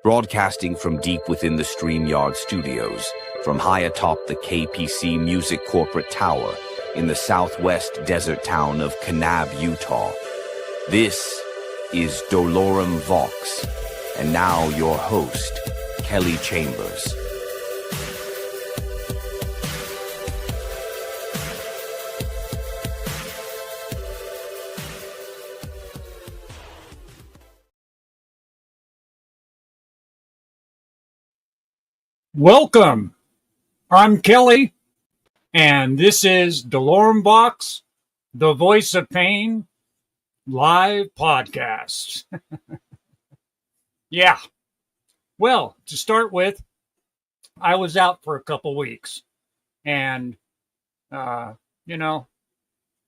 Broadcasting from deep within the StreamYard studios, from high atop the KPC Music Corporate Tower in the southwest desert town of Kanab, Utah. This is doloremvox, and now your host, Kelly Chambers. Welcome. I'm Kelly, And this is doloremvox, the voice of pain, live podcast. Yeah. Well, to start with, I was out for a couple weeks, and you know,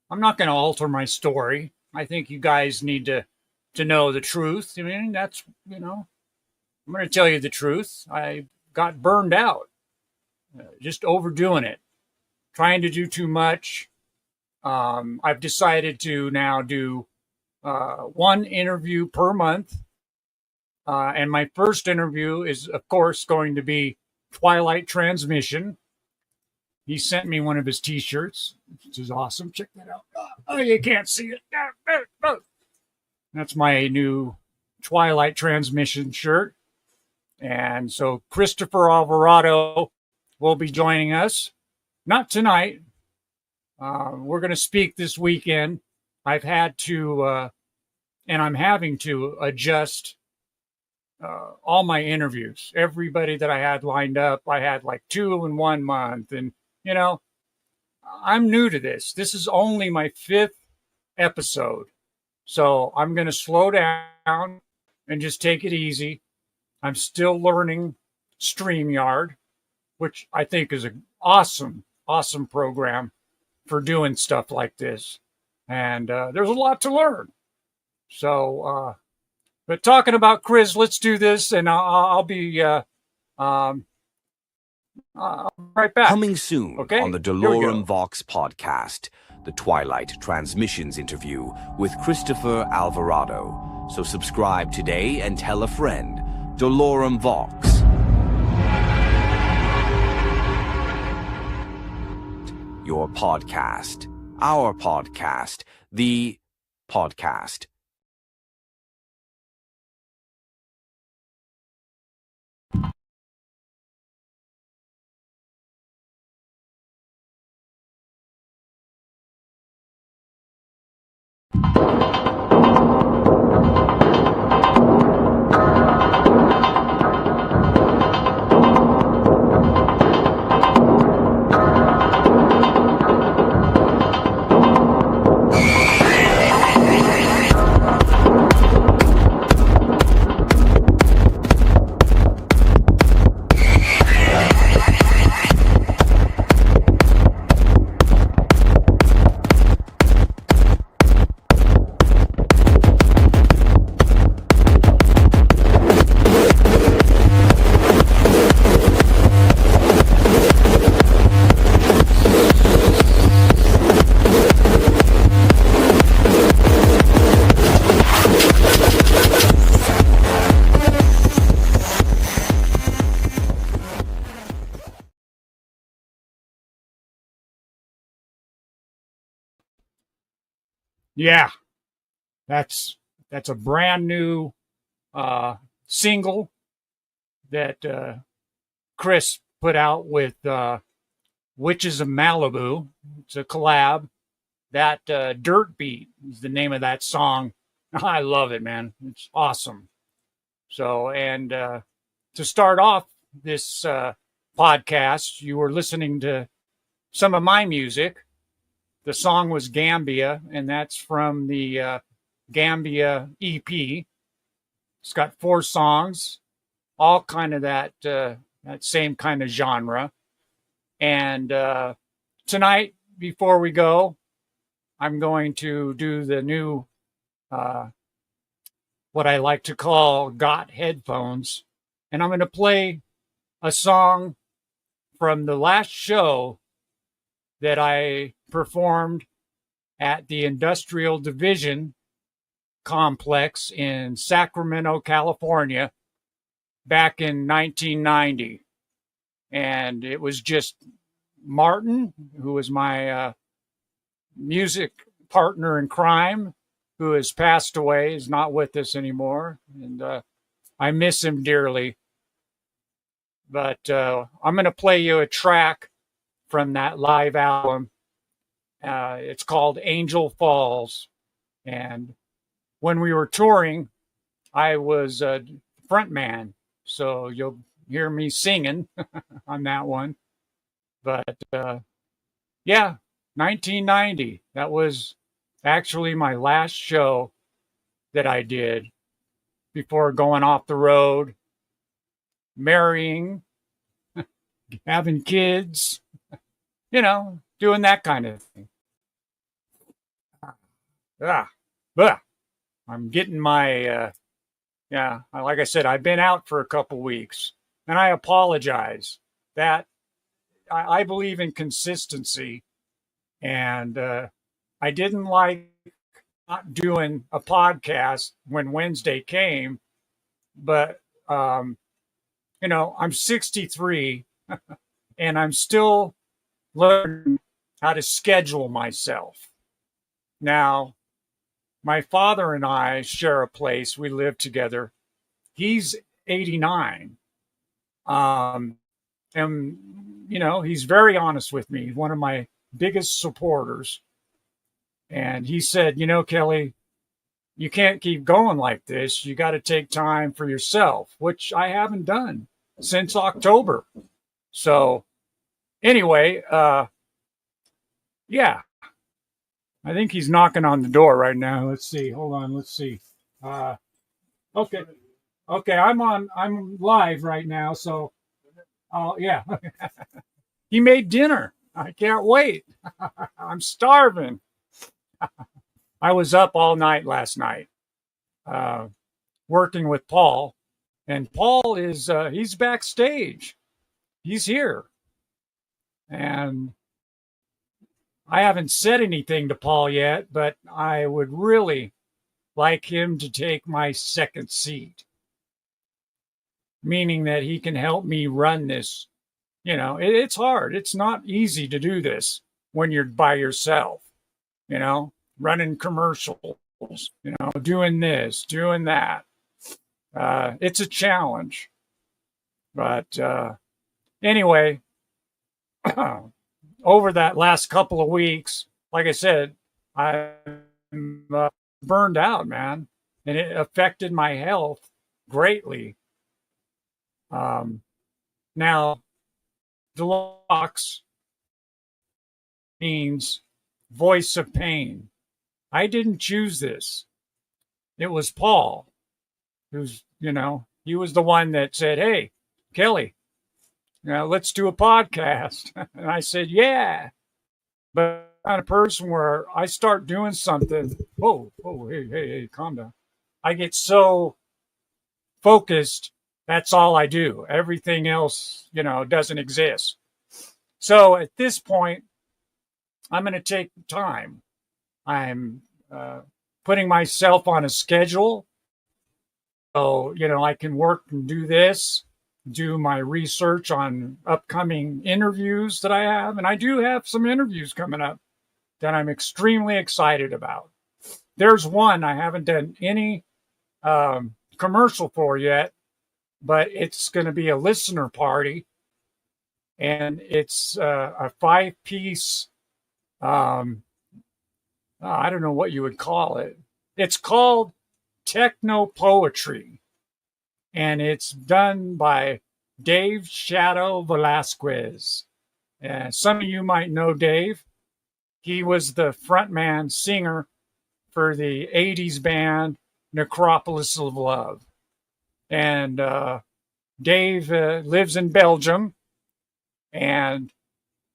I'm not going to alter my story. I think you guys need to know the truth. I mean, that's I'm going to tell you the truth. I got burned out, just overdoing it, trying to do too much. I've decided to now do one interview per month. And my first interview is, of course, going to be Twilight Transmission. He sent me one of his T-shirts, which is awesome. Check that out. Oh, you can't see it. That's my new Twilight Transmission shirt. And so Christopher Alvarado will be joining us. Not tonight. We're going to speak this weekend. I've had to, and I'm having to adjust all my interviews. Everybody that I had lined up, I had like 2 in 1 month. And, I'm new to this. This is only my 5th episode. So I'm going to slow down and just take it easy. I'm still learning StreamYard, which I think is an awesome, awesome program for doing stuff like this. And there's a lot to learn. So, but talking about Chris, let's do this, and I'll be right back. Coming soon on the Here we go. doloremvox podcast, the Twilight Transmissions interview with Christopher Alvarado. So subscribe today and tell a friend. doloremvox. Your podcast, our podcast, the podcast. Yeah, that's a brand new single that Chris put out with Witches of Malibu. It's a collab. That Dirt Beat is the name of that song. I love it, man. It's awesome. So, and to start off this podcast, you were listening to some of my music. The song was Gambia, and that's from the Gambia EP. It's got 4 songs, all kind of that same kind of genre. And tonight, before we go, I'm going to do the new, what I like to call Got Headphones. And I'm going to play a song from the last show that I performed at the Industrial Division Complex in Sacramento, California, back in 1990. And it was just Martin, who was my music partner in crime, who has passed away, is not with us anymore. And I miss him dearly. But I'm going to play you a track from that live album. It's called Angel Falls. And when we were touring, I was a front man. So you'll hear me singing on that one. But Yeah, 1990. That was actually my last show that I did before going off the road, marrying, having kids, doing that kind of thing. Ah, ah, I'm getting my, yeah, like I said, I've been out for a couple weeks and I apologize. That I believe in consistency, and I didn't like not doing a podcast when Wednesday came, but, I'm 63 and I'm still learning how to schedule myself. Now, my father and I share a place. We live together. He's 89. And, he's very honest with me. He's one of my biggest supporters. And he said, Kelly, you can't keep going like this. You got to take time for yourself, which I haven't done since October. So, anyway, yeah, I think he's knocking on the door right now. Let's see. Hold on. Let's see. Okay. Okay. I'm live right now. So, oh, yeah. He made dinner. I can't wait. I'm starving. I was up all night last night, working with Paul, and Paul is, he's backstage. He's here. And I haven't said anything to Paul yet, but I would really like him to take my second seat, meaning that he can help me run this. It's hard. It's not easy to do this when you're by yourself, running commercials, doing this, doing that. It's a challenge. But anyway, over that last couple of weeks, like I said, I'm burned out, man, and it affected my health greatly. Now, Deluxe means voice of pain. I didn't choose this. It was Paul, who's, he was the one that said, "Hey, Kelly, let's do a podcast." And I said, "Yeah." But I'm a person where I start doing something. Oh, hey, calm down. I get so focused. That's all I do. Everything else, doesn't exist. So at this point, I'm going to take time. I'm putting myself on a schedule. So, I can work and do this, do my research on upcoming interviews that I have. And I do have some interviews coming up that I'm extremely excited about. There's one I haven't done any commercial for yet, but it's going to be a listener party. And it's a 5-piece, I don't know what you would call it. It's called Techno Poetry. And it's done by Dave Shadow Velasquez. Some of you might know Dave. He was the frontman singer for the 80s band Necropolis of Love. And Dave lives in Belgium. And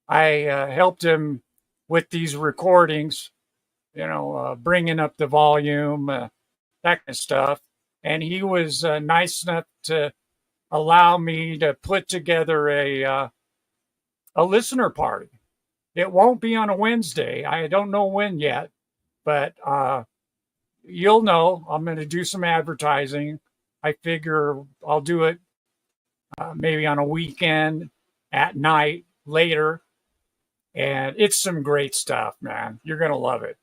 I helped him with these recordings, bringing up the volume, that kind of stuff. And he was nice enough to allow me to put together a listener party. It won't be on a Wednesday. I don't know when yet, but you'll know. I'm going to do some advertising. I figure I'll do it maybe on a weekend at night later. And it's some great stuff, man. You're going to love it.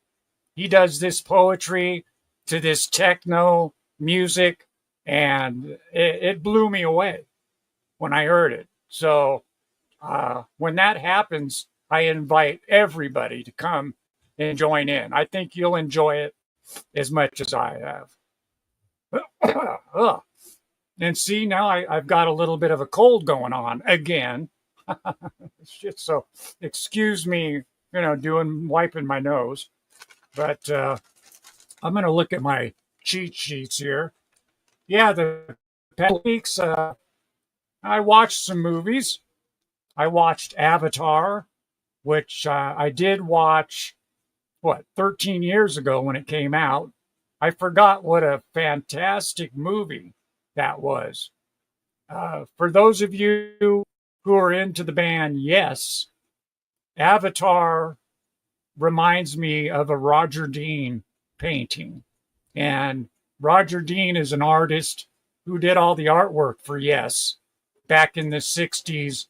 He does this poetry to this techno music, and it blew me away when I heard it. So when that happens, I invite everybody to come and join in. I think you'll enjoy it as much as I have. And see, now I've got a little bit of a cold going on again. Shit, so excuse me wiping my nose. But I'm going to look at my cheat sheets here. Yeah, the past weeks, I watched some movies. I watched Avatar, which I did watch, 13 years ago when it came out. I forgot what a fantastic movie that was. For those of you who are into the band Yes, Avatar reminds me of a Roger Dean painting. And Roger Dean is an artist who did all the artwork for Yes back in the 60s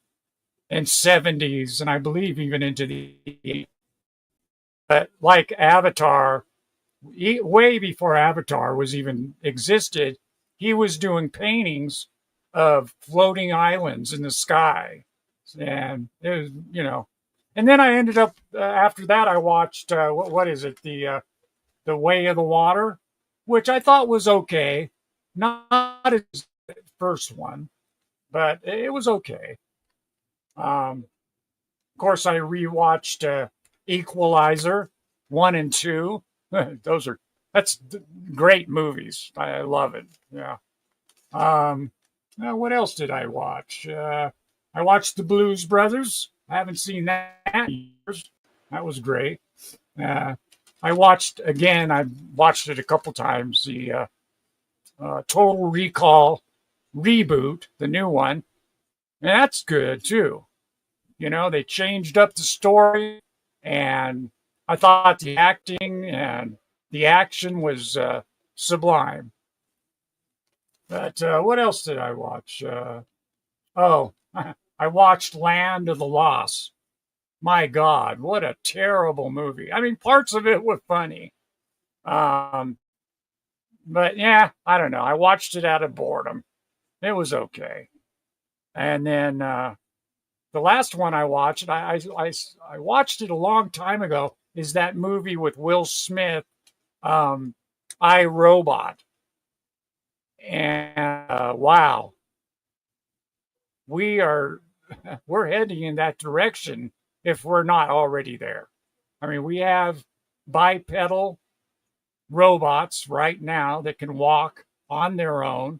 and 70s, and I believe even into the 80s. But like Avatar, way before Avatar was even existed, he was doing paintings of floating islands in the sky. And it was. And then I ended up, after that, I watched, what is it? The Way of the Water, which I thought was okay. Not as the first one, but it was okay. Of course, I rewatched Equalizer 1 and 2. That's great movies. I love it. Yeah. Now what else did I watch? I watched The Blues Brothers. I haven't seen that in years. That was great. I watched it a couple times, the Total Recall reboot, the new one. And that's good too. They changed up the story, and I thought the acting and the action was sublime. But what else did I watch? I watched Land of the Lost. My God, what a terrible movie. I mean, parts of it were funny. But yeah, I don't know. I watched it out of boredom. It was okay. And then the last one I watched, I watched it a long time ago, is that movie with Will Smith, I, Robot. And wow, we're heading in that direction if we're not already there. I mean, we have bipedal robots right now that can walk on their own,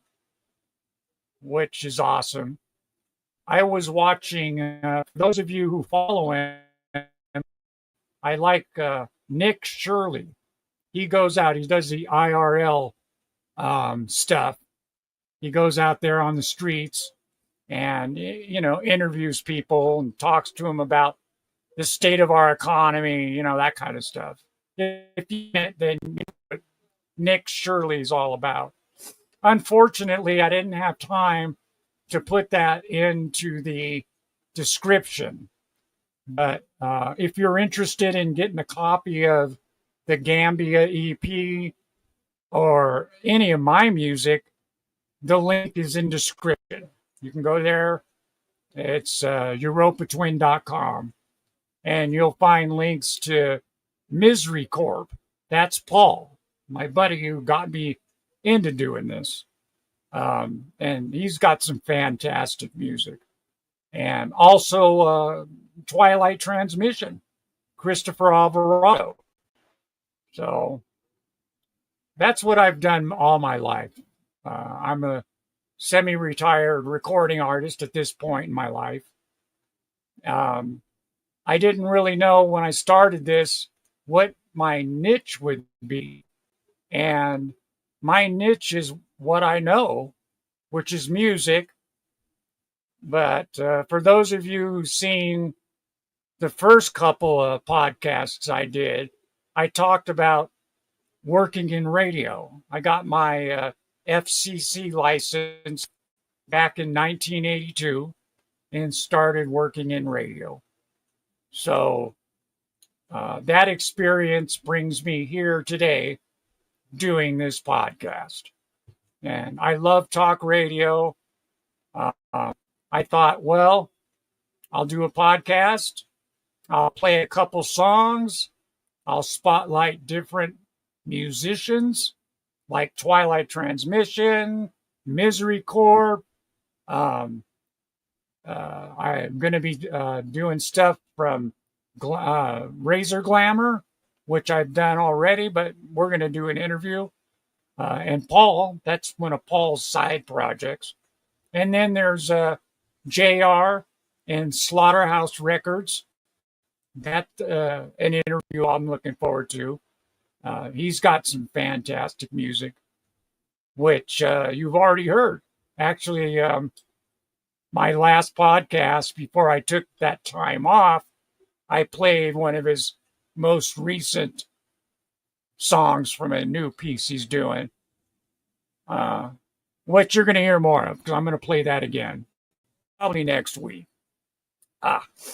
which is awesome. I was watching, for those of you who follow him, I like Nick Shirley. He goes out, he does the IRL stuff. He goes out there on the streets and, interviews people and talks to them about the state of our economy, that kind of stuff. If you then you know what Nick Shirley's all about. Unfortunately, I didn't have time to put that into the description. But if you're interested in getting a copy of the Gambia EP or any of my music, the link is in description. You can go there. It's uropatwin.com. And you'll find links to Misery Corp. That's Paul, my buddy who got me into doing this. And he's got some fantastic music. And also Twilight Transmission, Christopher Alvarado. So that's what I've done all my life. I'm a semi-retired recording artist at this point in my life. I didn't really know when I started this what my niche would be. And my niche is what I know, which is music. But for those of you who've seen the first couple of podcasts I did, I talked about working in radio. I got my FCC license back in 1982 and started working in radio. So that experience brings me here today doing this podcast. And I love talk radio. I thought, well, I'll do a podcast. I'll play a couple songs. I'll spotlight different musicians like Twilight Transmission, Misery Corp. I'm going to be doing stuff from Razor Glamour, which I've done already, but we're going to do an interview. And Paul, that's one of Paul's side projects. And then there's JR and Slaughterhouse Records. That's an interview I'm looking forward to. He's got some fantastic music, which you've already heard. Actually, my last podcast, before I took that time off, I played one of his most recent songs from a new piece he's doing, which you're going to hear more of, because I'm going to play that again, probably next week.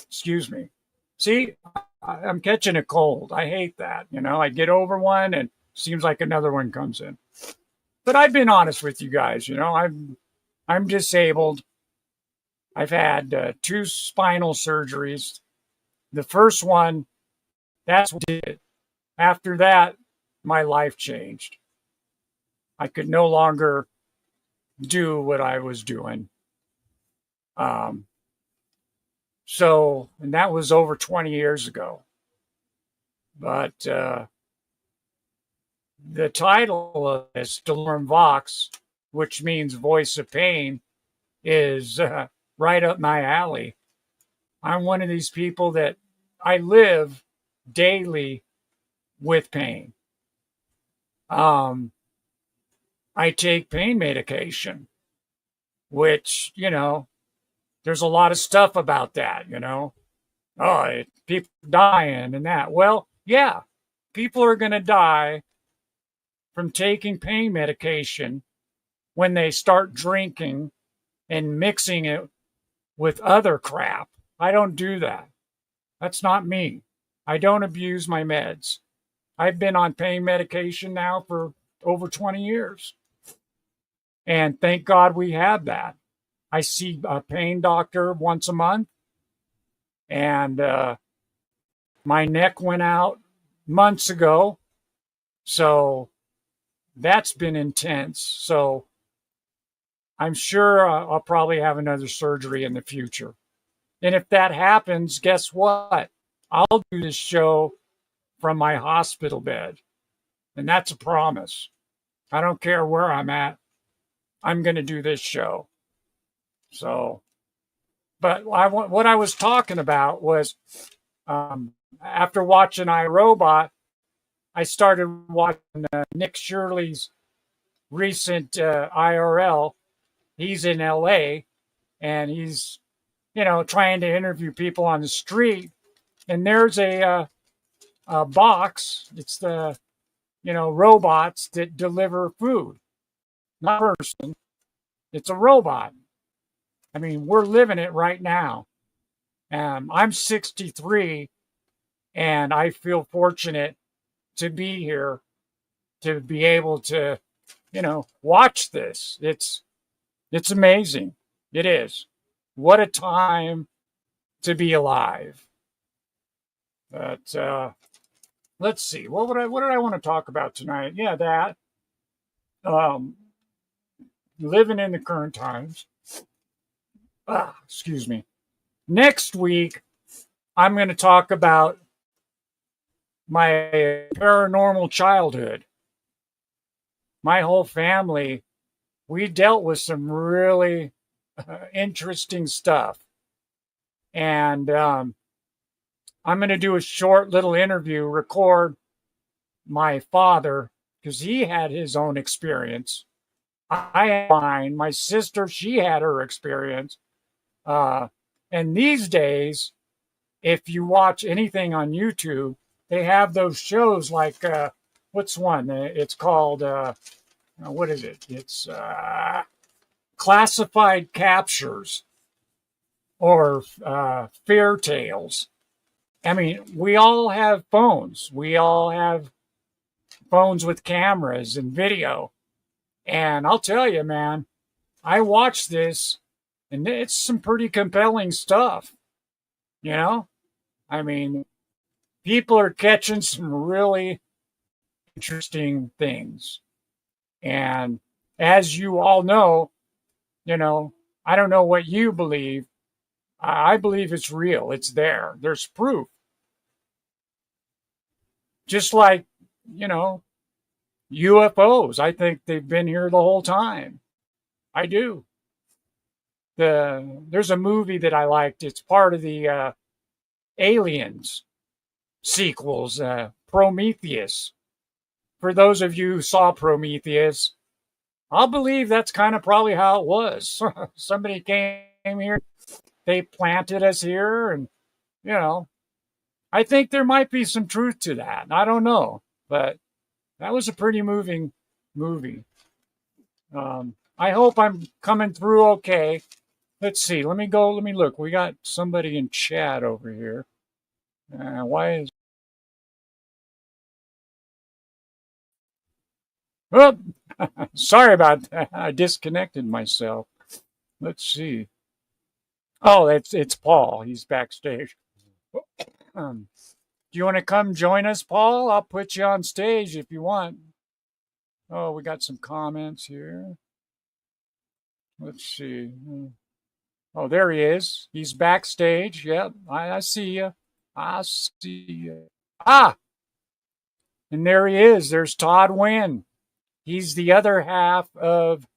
Excuse me. See, I'm catching a cold. I hate that. I get over one and seems like another one comes in. But I've been honest with you guys. I'm disabled. I've had 2 spinal surgeries. The first one, that's what did it. After that, my life changed. I could no longer do what I was doing. And that was over 20 years ago. But the title of this, doloremvox, which means voice of pain, is right up my alley. I'm one of these people that I live daily with pain. I take pain medication, which, there's a lot of stuff about that, people dying and that. Well, yeah, people are going to die from taking pain medication when they start drinking and mixing it with other crap. I don't do that. That's not me. I don't abuse my meds. I've been on pain medication now for over 20 years. And thank God we have that. I see a pain doctor once a month. And my neck went out months ago. So that's been intense. So I'm sure I'll probably have another surgery in the future. And if that happens, guess what? I'll do this show from my hospital bed. And that's a promise. I don't care where I'm at. I'm going to do this show. So, but what I was talking about was after watching iRobot, I started watching Nick Shirley's recent IRL. He's in LA and he's, trying to interview people on the street. And there's a box. It's the, robots that deliver food. Not a person. It's a robot. I mean, we're living it right now. I'm 63, and I feel fortunate to be here, to be able to, watch this. It's amazing. It is. What a time to be alive. But let's see. What did I want to talk about tonight? Yeah, that. Living in the current times. Excuse me. Next week, I'm going to talk about my paranormal childhood. My whole family, we dealt with some really interesting stuff. And I'm going to do a short little interview, record my father, because he had his own experience. I had mine. My sister, she had her experience. And these days, if you watch anything on YouTube, they have those shows like, what's one? It's called, what is it? It's Classified Captures or Fair Tales. I mean, we all have phones. We all have phones with cameras and video. And I'll tell you, man, I watched this and it's some pretty compelling stuff. I mean, people are catching some really interesting things. And as you all know, I don't know what you believe. I believe it's real. It's there. There's proof. Just like, UFOs. I think they've been here the whole time. I do. There's a movie that I liked. It's part of the Aliens sequels, Prometheus. For those of you who saw Prometheus, I'll believe that's kind of probably how it was. Somebody came here, they planted us here, and, I think there might be some truth to that. I don't know, but that was a pretty moving movie. I hope I'm coming through okay. Let's see. Let me look. We got somebody in chat over here. Why is... Oh, sorry about that. I disconnected myself. Let's see. Oh, it's Paul. He's backstage. Do you want to come join us, Paul? I'll put you on stage if you want. Oh, we got some comments here. Let's see. Oh, there he is. He's backstage. Yep, I see you. I see you. Ah! And there he is. There's Todd Wynn. He's the other half of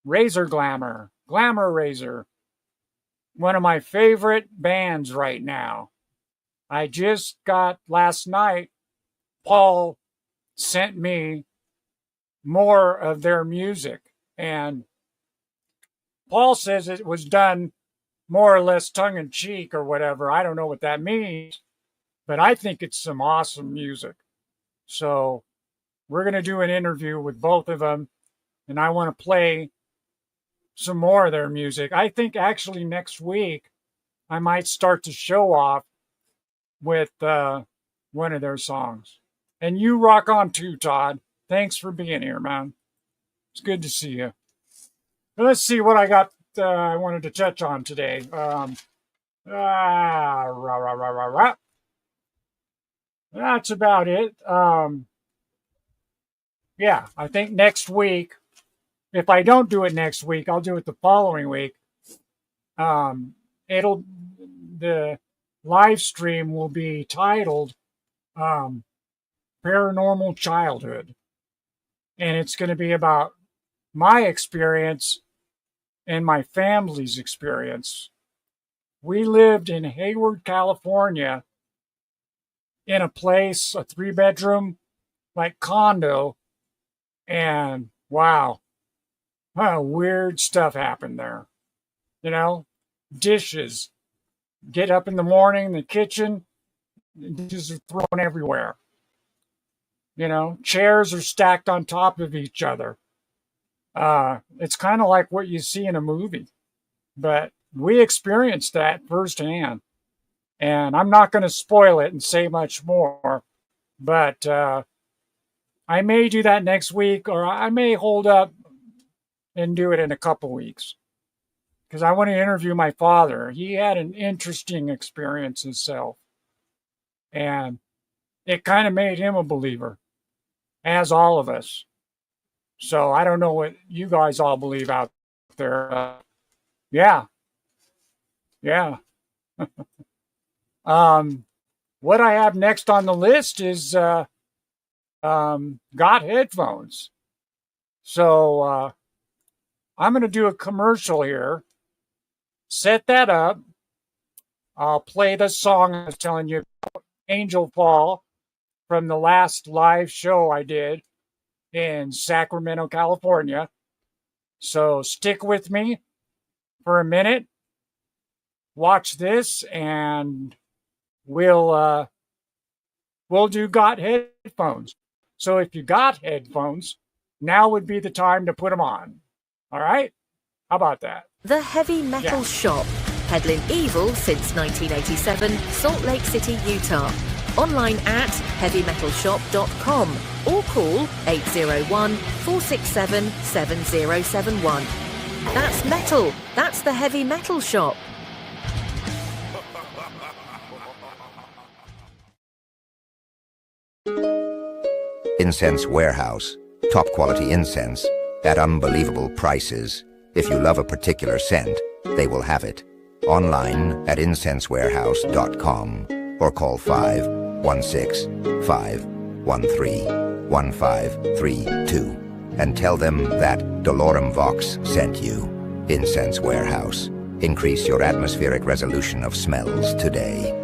Razor Glamour. Glamour Razor. One of my favorite bands right now. I just got, last night, Paul sent me more of their music. And Paul says it was done more or less tongue-in-cheek or whatever. I don't know what that means, but I think it's some awesome music. So we're going to do an interview with both of them, and I want to play some more of their music. I think actually next week I might start to show off with one of their songs. And you rock on too, Todd. Thanks for being here, man. It's good to see you. Let's see what I got. I wanted to touch on today. That's about it. Yeah, I think next week, if I don't do it next week, I'll do it the following week. The live stream will be titled Paranormal Childhood. And it's going to be about my experience and my family's experience. We lived in Hayward, California, in a place, a 3-bedroom, like condo, and wow, weird stuff happened there. Dishes. Get up in the morning in the kitchen, dishes are thrown everywhere. Chairs are stacked on top of each other. It's kind of like what you see in a movie, but we experienced that firsthand. And I'm not going to spoil it and say much more, but I may do that next week, or I may hold up and do it in a couple weeks, because I want to interview my father. He had an interesting experience himself, and it kind of made him a believer, as all of us. So I don't know what you guys all believe out there. Yeah. What I have next on the list is got headphones. So I'm going to do a commercial here. Set that up. I'll play the song I was telling you about, Angel Fall, from the last live show I did in Sacramento, California. So stick with me for a minute. Watch this, and we'll do got headphones. So if you got headphones, now would be the time to put them on. All right? How about that? The Heavy Metal Shop, peddling evil since 1987, Salt Lake City, Utah. Online at heavymetalshop.com or call 801-467-7071. That's metal. That's the Heavy Metal Shop. Incense Warehouse. Top quality incense at unbelievable prices. If you love a particular scent, they will have it. Online at incensewarehouse.com or call Ep106-513-1532 and tell them that DoloremVox sent you. Incense Warehouse. Increase your atmospheric resolution of smells today.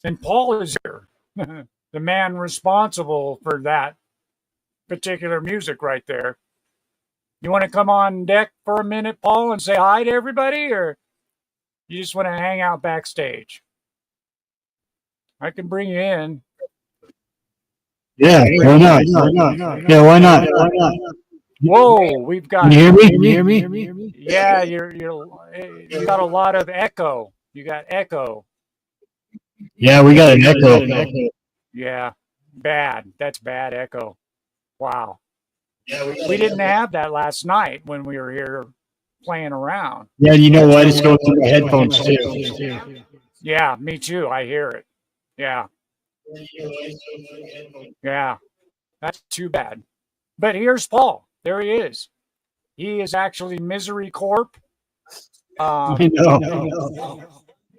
And Paul is here, the man responsible for that particular music right there. You want to come on deck for a minute, Paul, and say hi to everybody, or you just want to hang out backstage? I can bring you in. Yeah, why not? Yeah, why not? Whoa, we've got. Can you hear me? Can you hear me? Yeah, you got a lot of echo. You got echo. Yeah, we got an echo. Yeah, bad. That's bad echo. Wow. We didn't have that last night when we were here playing around. Yeah, you know what? It's going through my headphones too. Yeah, me too. I hear it. Yeah. Yeah, that's too bad. But here's Paul. There he is. He is actually Misery Corp. I know.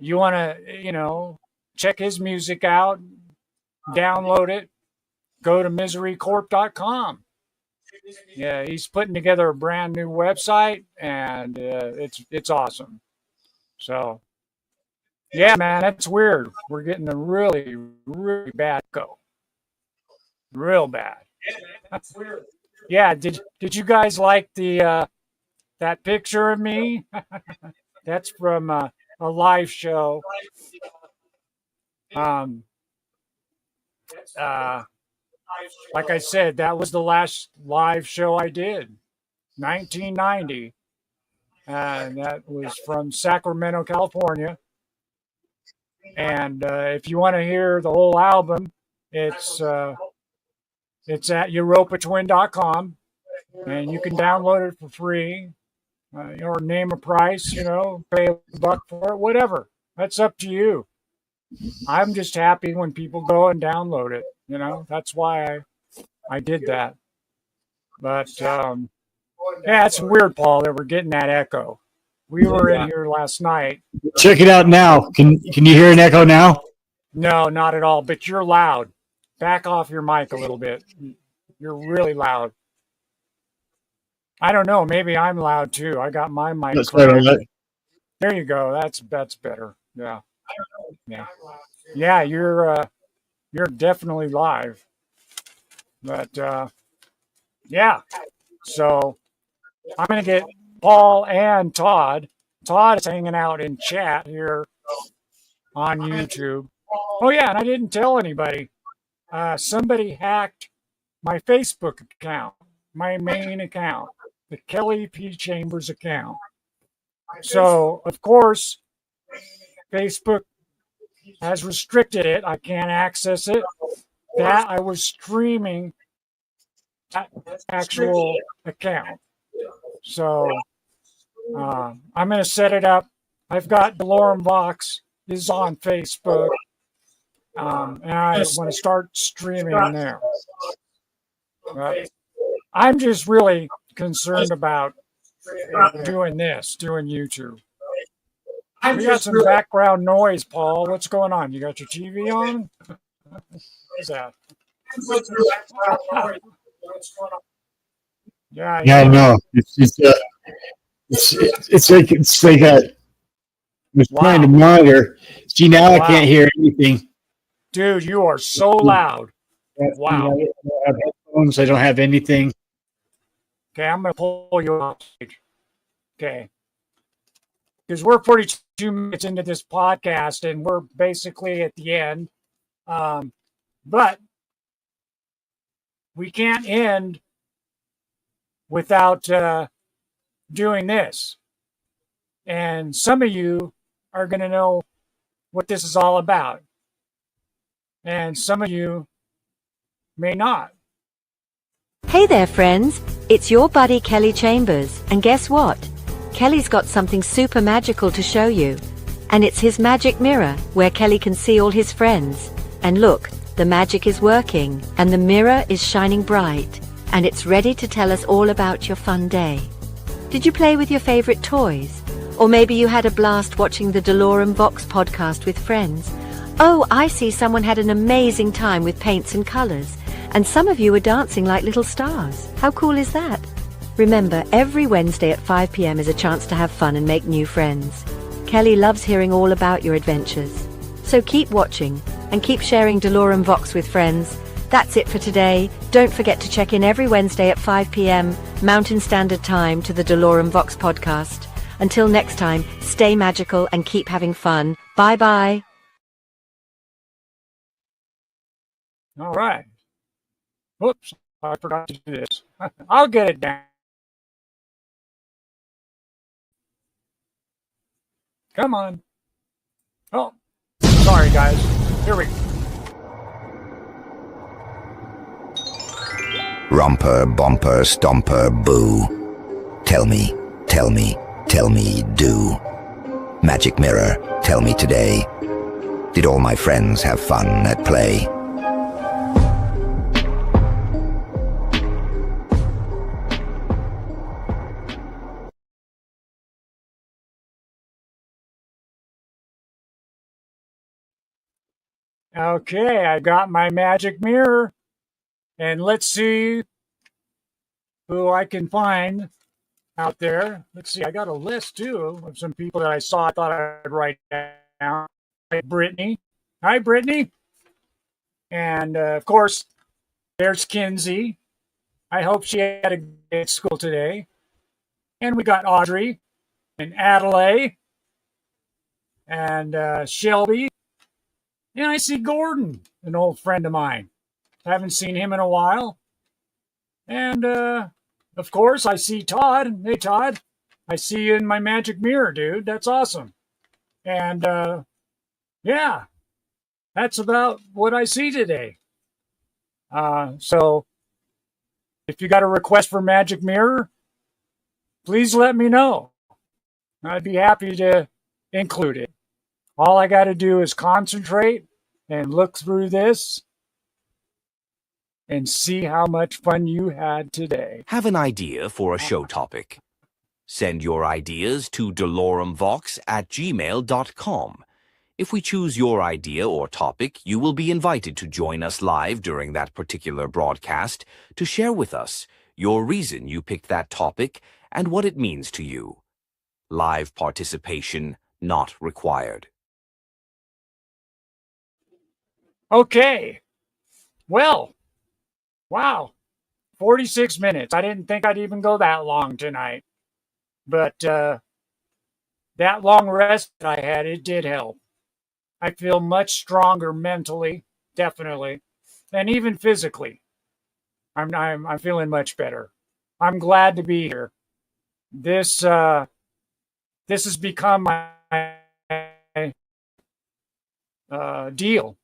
You want to, check his music out, download it, go to miserycorp.com. Yeah, he's putting together a brand new website, and it's awesome. So, yeah, man, that's weird. We're getting a really, really bad echo. Real bad. That's weird. Yeah, did you guys like the that picture of me? That's from a live show. Like I said, that was the last live show I did, 1990. And that was from Sacramento, California. And if you want to hear the whole album, it's at uropatwin.com, and you can download it for free, or name a price, pay $1 for it, whatever. That's up to you. I'm just happy when people go and download it. That's why I did that. But yeah, it's weird, Paul, that we're getting that echo. We were in here last night. Check it out now. Can you hear an echo now? No, not at all. But you're loud. Back off your mic a little bit. You're really loud. I don't know. Maybe I'm loud too. I got my mic. That's better. There you go. That's better. Yeah. Yeah. You're definitely live. But yeah. So I'm gonna get Paul and Todd. Todd is hanging out in chat here on YouTube. Oh yeah, and I didn't tell anybody. Somebody hacked my Facebook account, my main account, the Kelly P. Chambers account. So, of course, Facebook has restricted it. I can't access it. That I was streaming that actual account. So, I'm going to set it up. I've got doloremvox is on Facebook. And I want to start streaming there. I'm just really concerned about doing YouTube. We got some background noise, Paul. What's going on? You got your TV on? What is that? Yeah, I know. It's like I was trying to monitor. See, now I can't hear anything. Dude, you are so loud. Wow. I don't have headphones. I don't have anything. Okay, I'm going to pull you off stage. Okay. Because we're 42 minutes into this podcast, and we're basically at the end. But we can't end without doing this. And some of you are going to know what this is all about. And some of you may not. Hey there, friends. It's your buddy Kelly Chambers. And guess what? Kelly's got something super magical to show you. And it's his magic mirror, where Kelly can see all his friends. And look, the magic is working, and the mirror is shining bright. And it's ready to tell us all about your fun day. Did you play with your favorite toys? Or maybe you had a blast watching the doloremvox podcast with friends. Oh, I see someone had an amazing time with paints and colors. And some of you were dancing like little stars. How cool is that? Remember, every Wednesday at 5 p.m. is a chance to have fun and make new friends. Kelly loves hearing all about your adventures. So keep watching, and keep sharing Dolorem Vox with friends. That's it for today. Don't forget to check in every Wednesday at 5 p.m. Mountain Standard Time to the Dolorem Vox podcast. Until next time, stay magical and keep having fun. Bye-bye. All right. Whoops, I forgot to do this. I'll get it down. Come on. Oh, sorry, guys. Here we go. Romper, bomper, stomper, boo. Tell me, tell me, tell me, do. Magic mirror, tell me today. Did all my friends have fun at play? Okay, I got my magic mirror. And let's see who I can find out there. Let's see, I got a list too of some people that I saw. I thought I'd write down. Like Brittany. Hi, Brittany. And of course, there's Kinsey. I hope she had a good school today. And we got Audrey and Adelaide and Shelby. And I see Gordon, an old friend of mine. Haven't seen him in a while. And, of course, I see Todd. Hey, Todd. I see you in my magic mirror, dude. That's awesome. And, yeah, that's about what I see today. So, if you got a request for magic mirror, please let me know. I'd be happy to include it. All I got to do is concentrate and look through this and see how much fun you had today. Have an idea for a show topic? Send your ideas to doloremvox@gmail.com. If we choose your idea or topic, you will be invited to join us live during that particular broadcast to share with us your reason you picked that topic and what it means to you. Live participation not required. Okay. Well, wow. 46 minutes. I didn't think I'd even go that long tonight. But that long rest that I had, it did help. I feel much stronger mentally, definitely, and even physically. I'm feeling much better. I'm glad to be here. This has become my deal.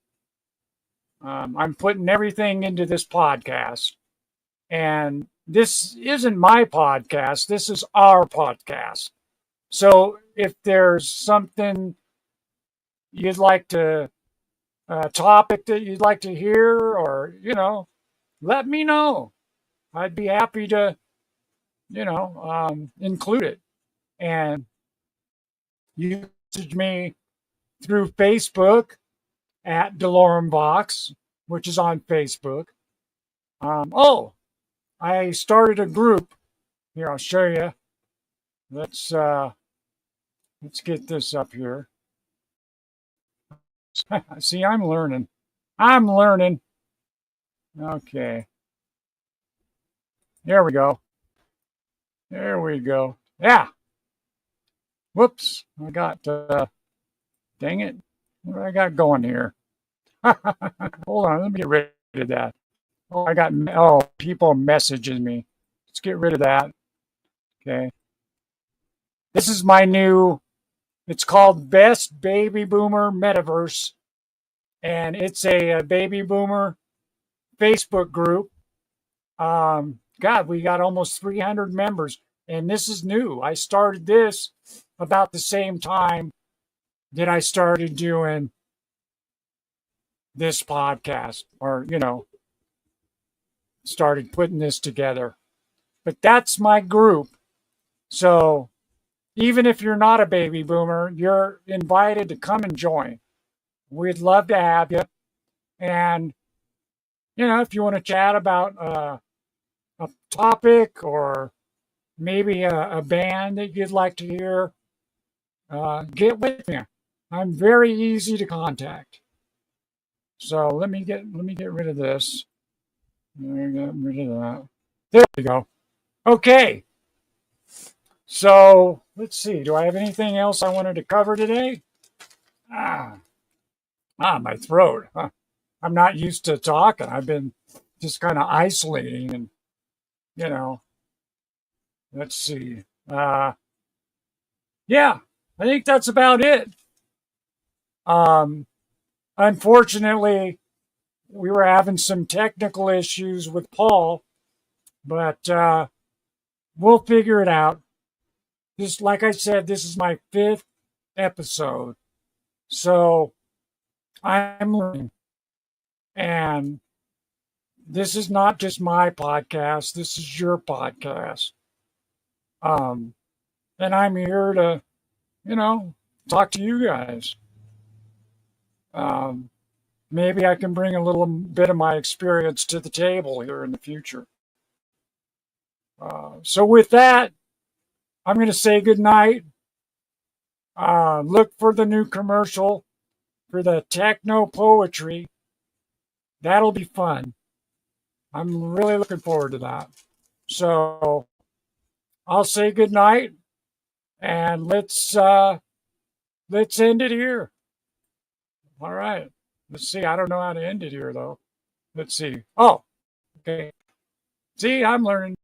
I'm putting everything into this podcast, and this isn't my podcast. This is our podcast. So if there's something you'd like to, a topic that you'd like to hear, or, let me know. I'd be happy to, include it. And you message me through Facebook at doloremvox, which is on Facebook. I started a group. Here, I'll show you. Let's get this up here. See, I'm learning. Okay. There we go. Yeah. Whoops. I got, dang it. What do I got going here? Hold on. Let me get rid of that. People messaging me. Let's get rid of that. Okay. This is my new, it's called Best Baby Boomer Metaverse. And it's a baby boomer Facebook group. We got almost 300 members. And this is new. I started this about the same time that I started doing this podcast, or, started putting this together. But that's my group. So even if you're not a baby boomer, you're invited to come and join. We'd love to have you. And, if you want to chat about a topic, or maybe a band that you'd like to hear, get with me. I'm very easy to contact. So let me get rid of this. There, got rid of that. There we go. Okay. So let's see. Do I have anything else I wanted to cover today? My throat. Huh. I'm not used to talking. I've been just kind of isolating, and let's see. Yeah, I think that's about it. Unfortunately, we were having some technical issues with Paul, but we'll figure it out. Just like I said, this is my 5th episode. So I'm learning. And this is not just my podcast, this is your podcast. And I'm here to, talk to you guys. Maybe I can bring a little bit of my experience to the table here in the future. So with that, I'm going to say good night. Look for the new commercial for the techno poetry. That'll be fun. I'm really looking forward to that. So I'll say good night, and let's end it here. All right. Let's see. I don't know how to end it here though. Let's see. Oh, okay. See, I'm learning.